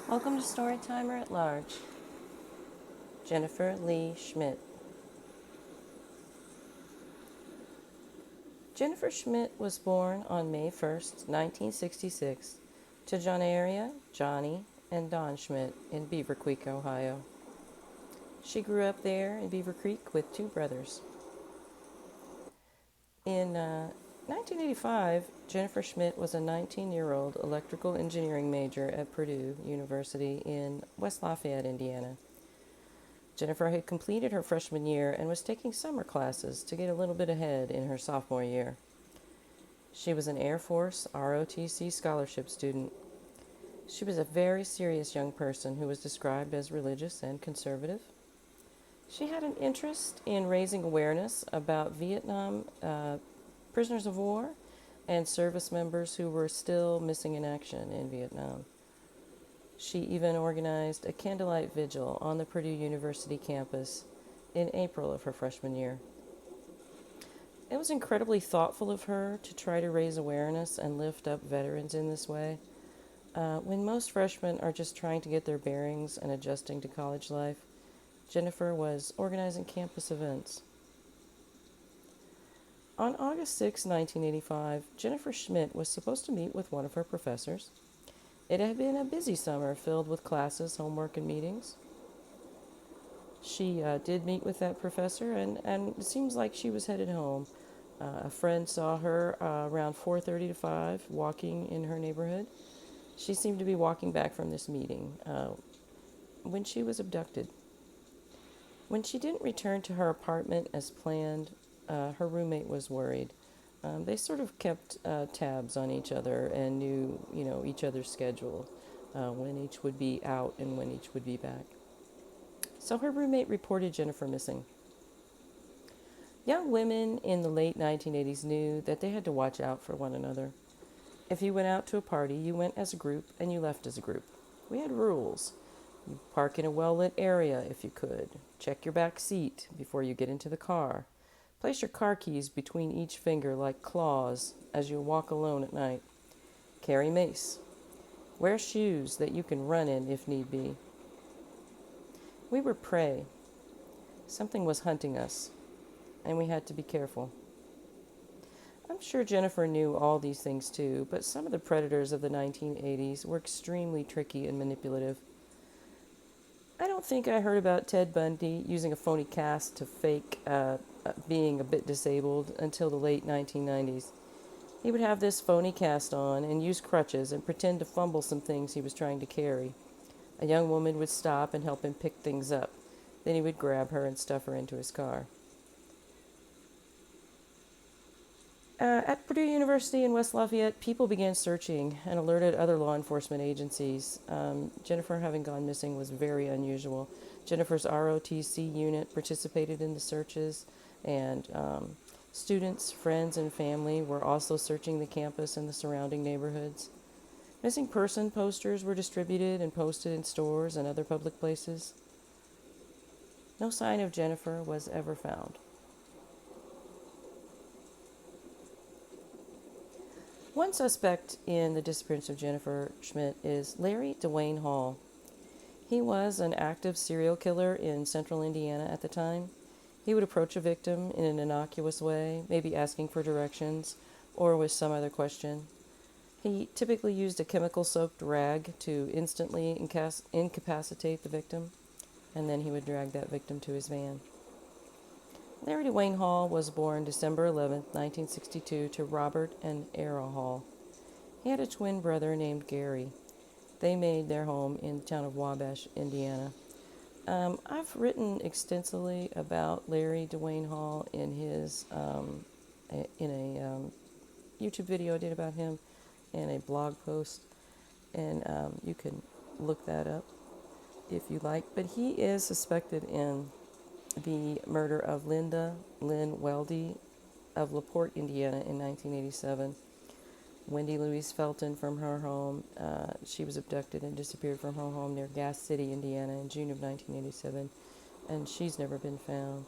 Welcome to Storytimer at Large. Jennifer Lee Schmidt. Jennifer Schmidt was born on May 1st, 1966, to Jonaria, Johnny, and Don Schmidt in Beaver Creek, Ohio. She grew up there in Beaver Creek with two brothers. In 1985, Jennifer Schmidt was a 19-year-old electrical engineering major at Purdue University in West Lafayette, Indiana. Jennifer had completed her freshman year and was taking summer classes to get a little bit ahead in her sophomore year. She was an Air Force ROTC scholarship student. She was a very serious young person who was described as religious and conservative. She had an interest in raising awareness about Vietnam prisoners of war and service members who were still missing in action in Vietnam. She even organized a candlelight vigil on the Purdue University campus in April of her freshman year. It was incredibly thoughtful of her to try to raise awareness and lift up veterans in this way. When most freshmen are just trying to get their bearings and adjusting to college life, Jennifer was organizing campus events. On August 6, 1985, Jennifer Schmidt was supposed to meet with one of her professors. It had been a busy summer filled with classes, homework, and meetings. She did meet with that professor, and it seems like she was headed home. A friend saw her around 4:30 to 5 walking in her neighborhood. She seemed to be walking back from this meeting when she was abducted. When she didn't return to her apartment as planned, her roommate was worried. They sort of kept tabs on each other and knew, each other's schedule, when each would be out and when each would be back. So her roommate reported Jennifer missing. Young women in the late 1980s knew that they had to watch out for one another. If you went out to a party, you went as a group and you left as a group. We had rules. You park in a well-lit area if you could. Check your back seat before you get into the car. Place your car keys between each finger like claws as you walk alone at night. Carry mace. Wear shoes that you can run in if need be. We were prey. Something was hunting us, and we had to be careful. I'm sure Jennifer knew all these things too, but some of the predators of the 1980s were extremely tricky and manipulative. I don't think I heard about Ted Bundy using a phony cast to fake being a bit disabled until the late 1990s. He would have this phony cast on and use crutches and pretend to fumble some things he was trying to carry. A young woman would stop and help him pick things up. Then he would grab her and stuff her into his car. At Purdue University in West Lafayette, people began searching and alerted other law enforcement agencies. Jennifer having gone missing was very unusual. Jennifer's ROTC unit participated in the searches, and students, friends, and family were also searching the campus and the surrounding neighborhoods. Missing person posters were distributed and posted in stores and other public places. No sign of Jennifer was ever found. One suspect in the disappearance of Jennifer Schmidt is Larry Dwayne Hall. He was an active serial killer in central Indiana at the time. He would approach a victim in an innocuous way, maybe asking for directions or with some other question. He typically used a chemical-soaked rag to instantly incapacitate the victim, and then he would drag that victim to his van. Larry Dwayne Hall was born December 11, 1962, to Robert and Era Hall. He had a twin brother named Gary. They made their home in the town of Wabash, Indiana. I've written extensively about Larry Dwayne Hall in his in a YouTube video I did about him and a blog post, and you can look that up if you like. But he is suspected in the murder of Linda Lynn Weldy of LaPorte, Indiana in 1987. Wendy Louise Felton from her home. She was abducted and disappeared from her home near Gas City, Indiana in June of 1987, and she's never been found.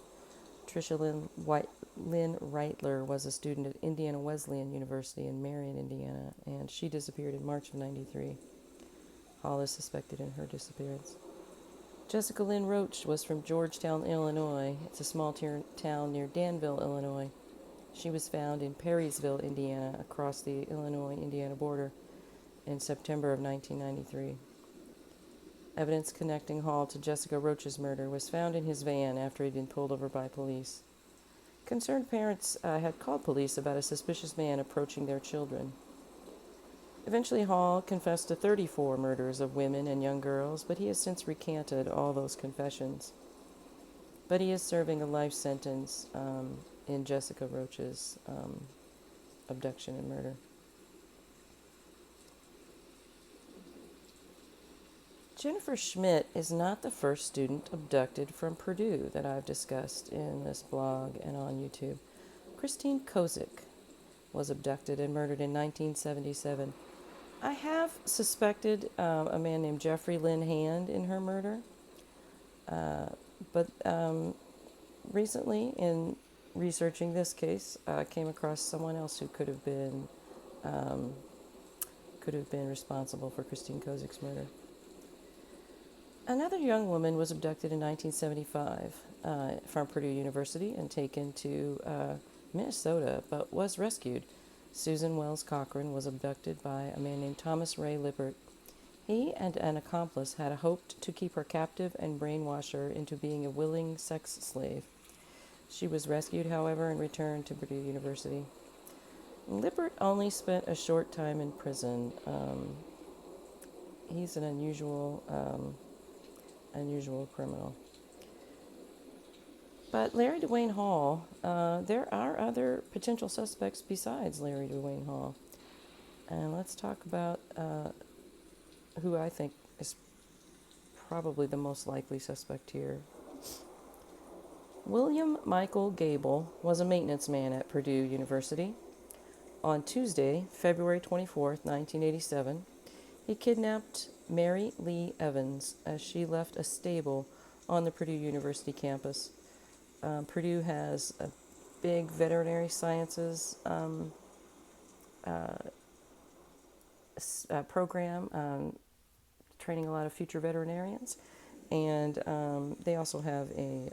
Tricia Lynn Reitler was a student at Indiana Wesleyan University in Marion, Indiana, and she disappeared in March of 93. Hall is suspected in her disappearance. Jessica Lynn Roach was from Georgetown, Illinois. It's a small town near Danville, Illinois. She was found in Perrysville, Indiana, across the Illinois-Indiana border in September of 1993. Evidence connecting Hall to Jessica Roach's murder was found in his van after he'd been pulled over by police. Concerned parents had called police about a suspicious man approaching their children. Eventually, Hall confessed to 34 murders of women and young girls, but he has since recanted all those confessions. But he is serving a life sentence in Jessica Roach's abduction and murder. Jennifer Schmidt is not the first student abducted from Purdue that I've discussed in this blog and on YouTube. Christine Kozik was abducted and murdered in 1977. I have suspected a man named Jeffrey Lynn Hand in her murder, but recently in researching this case, I came across someone else who could have been responsible for Christine Kozik's murder. Another young woman was abducted in 1975 from Purdue University and taken to Minnesota, but was rescued. Susan Wells Cochran was abducted by a man named Thomas Ray Lippert. He and an accomplice had hoped to keep her captive and brainwash her into being a willing sex slave. She was rescued, however, and returned to Purdue University. Lippert only spent a short time in prison. He's an unusual criminal. But Larry Dwayne Hall, there are other potential suspects besides Larry Dwayne Hall. And let's talk about who I think is probably the most likely suspect here. William Michael Gable was a maintenance man at Purdue University. On Tuesday, February 24th, 1987, he kidnapped Mary Lee Evans as she left a stable on the Purdue University campus. Purdue has a big veterinary sciences program, training a lot of future veterinarians, and they also have an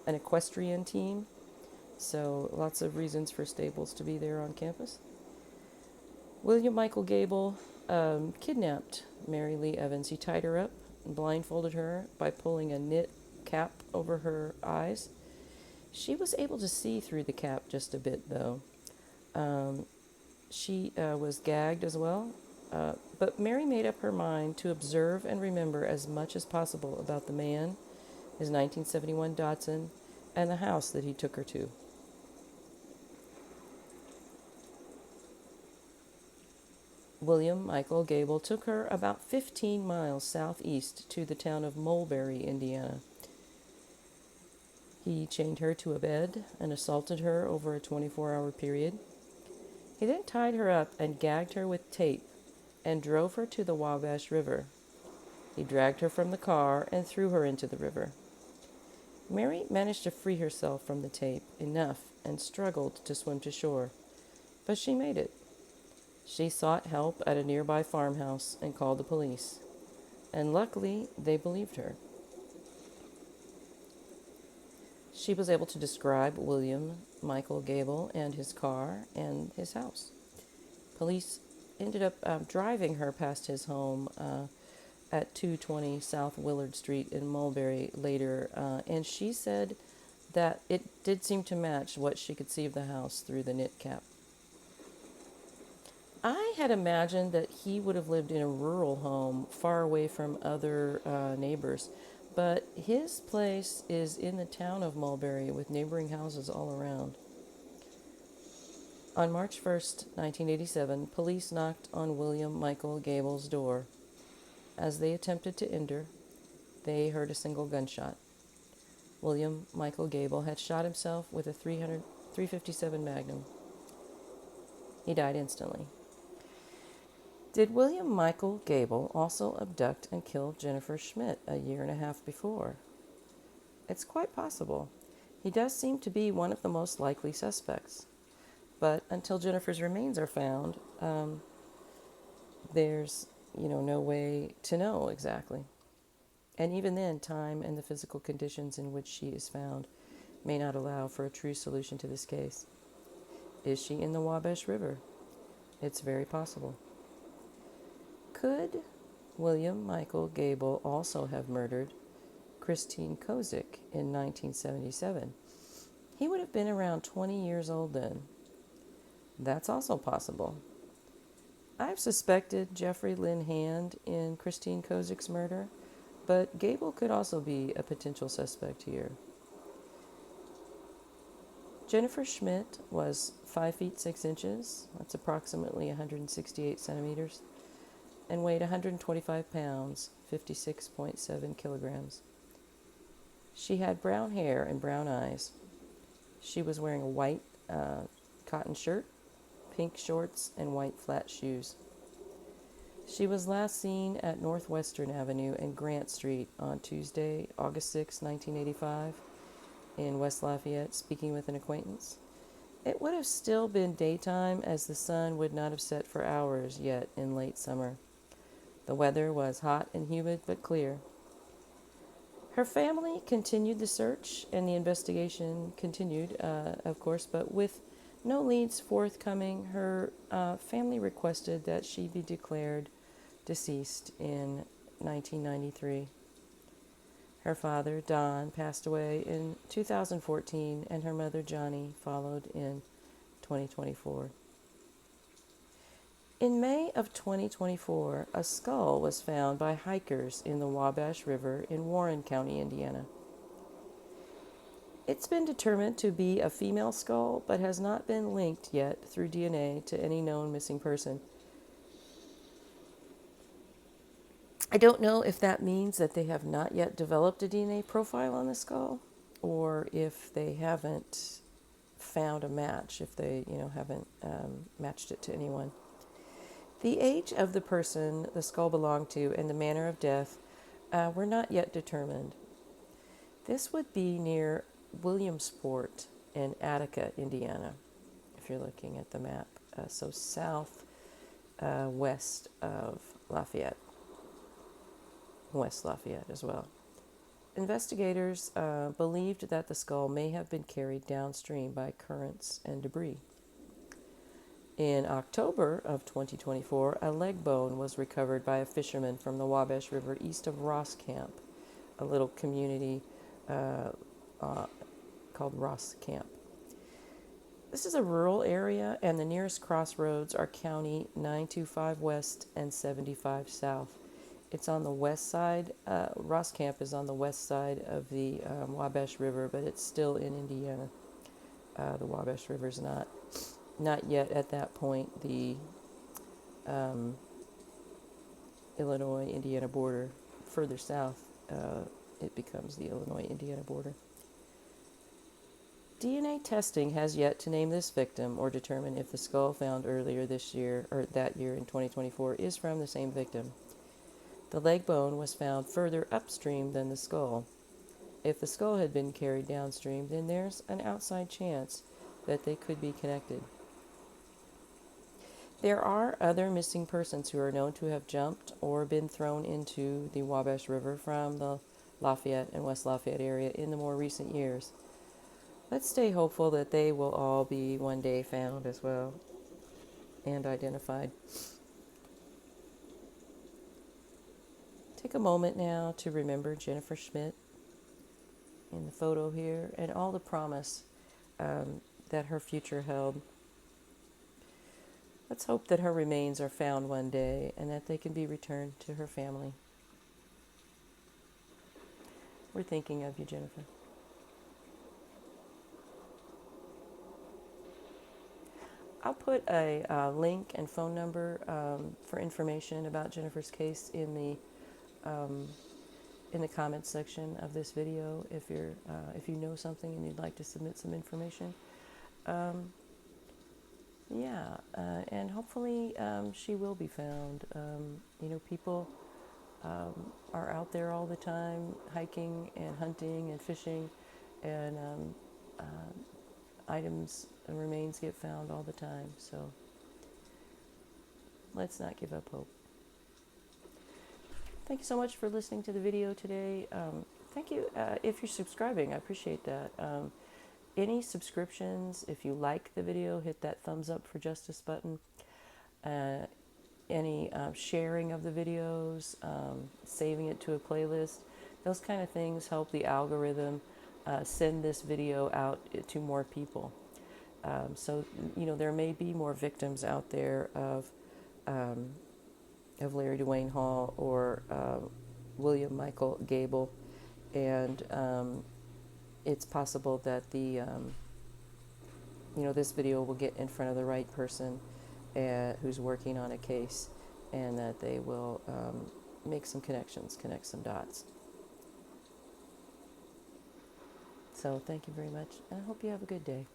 equestrian team, so lots of reasons for stables to be there on campus. William Michael Gable kidnapped Mary Lee Evans. He tied her up and blindfolded her by pulling a knit cap over her eyes. She was able to see through the cap just a bit, though. She was gagged as well, but Mary made up her mind to observe and remember as much as possible about the man, his 1971 Datsun, and the house that he took her to. William Michael Gable took her about 15 miles southeast to the town of Mulberry, Indiana. He chained her to a bed and assaulted her over a 24-hour period. He then tied her up and gagged her with tape and drove her to the Wabash River. He dragged her from the car and threw her into the river. Mary managed to free herself from the tape enough and struggled to swim to shore, but she made it. She sought help at a nearby farmhouse and called the police, and luckily they believed her. She was able to describe William Michael Gable and his car and his house. Police ended up driving her past his home at 220 South Willard Street in Mulberry later, and she said that it did seem to match what she could see of the house through the knit cap. I had imagined that he would have lived in a rural home far away from other neighbors, but his place is in the town of Mulberry with neighboring houses all around. On March 1st, 1987, police knocked on William Michael Gable's door. As they attempted to enter, they heard a single gunshot. William Michael Gable had shot himself with a .357 Magnum. He died instantly. Did William Michael Gable also abduct and kill Jennifer Schmidt a year and a half before? It's quite possible. He does seem to be one of the most likely suspects. But until Jennifer's remains are found, there's no way to know exactly. And even then, time and the physical conditions in which she is found may not allow for a true solution to this case. Is she in the Wabash River? It's very possible. Could William Michael Gable also have murdered Christine Kozik in 1977? He would have been around 20 years old then. That's also possible. I've suspected Jeffrey Lynn Hand in Christine Kozik's murder, but Gable could also be a potential suspect here. Jennifer Schmidt was 5 feet 6 inches, that's approximately 168 centimeters, and weighed 125 pounds, 56.7 kilograms. She had brown hair and brown eyes. She was wearing a white cotton shirt, pink shorts, and white flat shoes. She was last seen at Northwestern Avenue and Grant Street on Tuesday, August 6, 1985, in West Lafayette, speaking with an acquaintance. It would have still been daytime, as the sun would not have set for hours yet in late summer. The weather was hot and humid, but clear. Her family continued the search, and the investigation continued, of course, but with no leads forthcoming, her family requested that she be declared deceased in 1993. Her father, Don, passed away in 2014, and her mother, Johnny, followed in 2024. In May of 2024, a skull was found by hikers in the Wabash River in Warren County, Indiana. It's been determined to be a female skull, but has not been linked yet through DNA to any known missing person. I don't know if that means that they have not yet developed a DNA profile on the skull, or if they haven't found a match, if they, haven't matched it to anyone. The age of the person the skull belonged to and the manner of death were not yet determined. This would be near Williamsport in Attica, Indiana, if you're looking at the map. So south west of Lafayette. West Lafayette as well. Investigators believed that the skull may have been carried downstream by currents and debris. In October of 2024, a leg bone was recovered by a fisherman from the Wabash River east of Ross Camp, a little community called Ross Camp. This is a rural area, and the nearest crossroads are County 925 West and 75 South. It's on the west side. Ross Camp is on the west side of the Wabash River, but it's still in Indiana. The Wabash River's not yet at that point the Illinois-Indiana border. Further south, it becomes the Illinois-Indiana border. DNA testing has yet to name this victim or determine if the skull found earlier this year, or that year in 2024, is from the same victim. The leg bone was found further upstream than the skull. If the skull had been carried downstream, then there's an outside chance that they could be connected. There are other missing persons who are known to have jumped or been thrown into the Wabash River from the Lafayette and West Lafayette area in the more recent years. Let's stay hopeful that they will all be one day found as well and identified. Take a moment now to remember Jennifer Schmidt in the photo here and all the promise that her future held. Let's hope that her remains are found one day and that they can be returned to her family. We're thinking of you, Jennifer. I'll put a link and phone number for information about Jennifer's case in the comments section of this video. If you know something and you'd like to submit some information, and hopefully she will be found. People are out there all the time, hiking and hunting and fishing, and items and remains get found all the time. So let's not give up hope. Thank you so much for listening to the video today. Thank you if you're subscribing. I appreciate that. Any subscriptions, if you like the video, hit that thumbs up for justice button. Any sharing of the videos, saving it to a playlist, those kind of things help the algorithm send this video out to more people. So, there may be more victims out there of Larry Dwayne Hall or William Michael Gable, and it's possible that this video will get in front of the right person who's working on a case, and that they will make some connections, connect some dots. So thank you very much, and I hope you have a good day.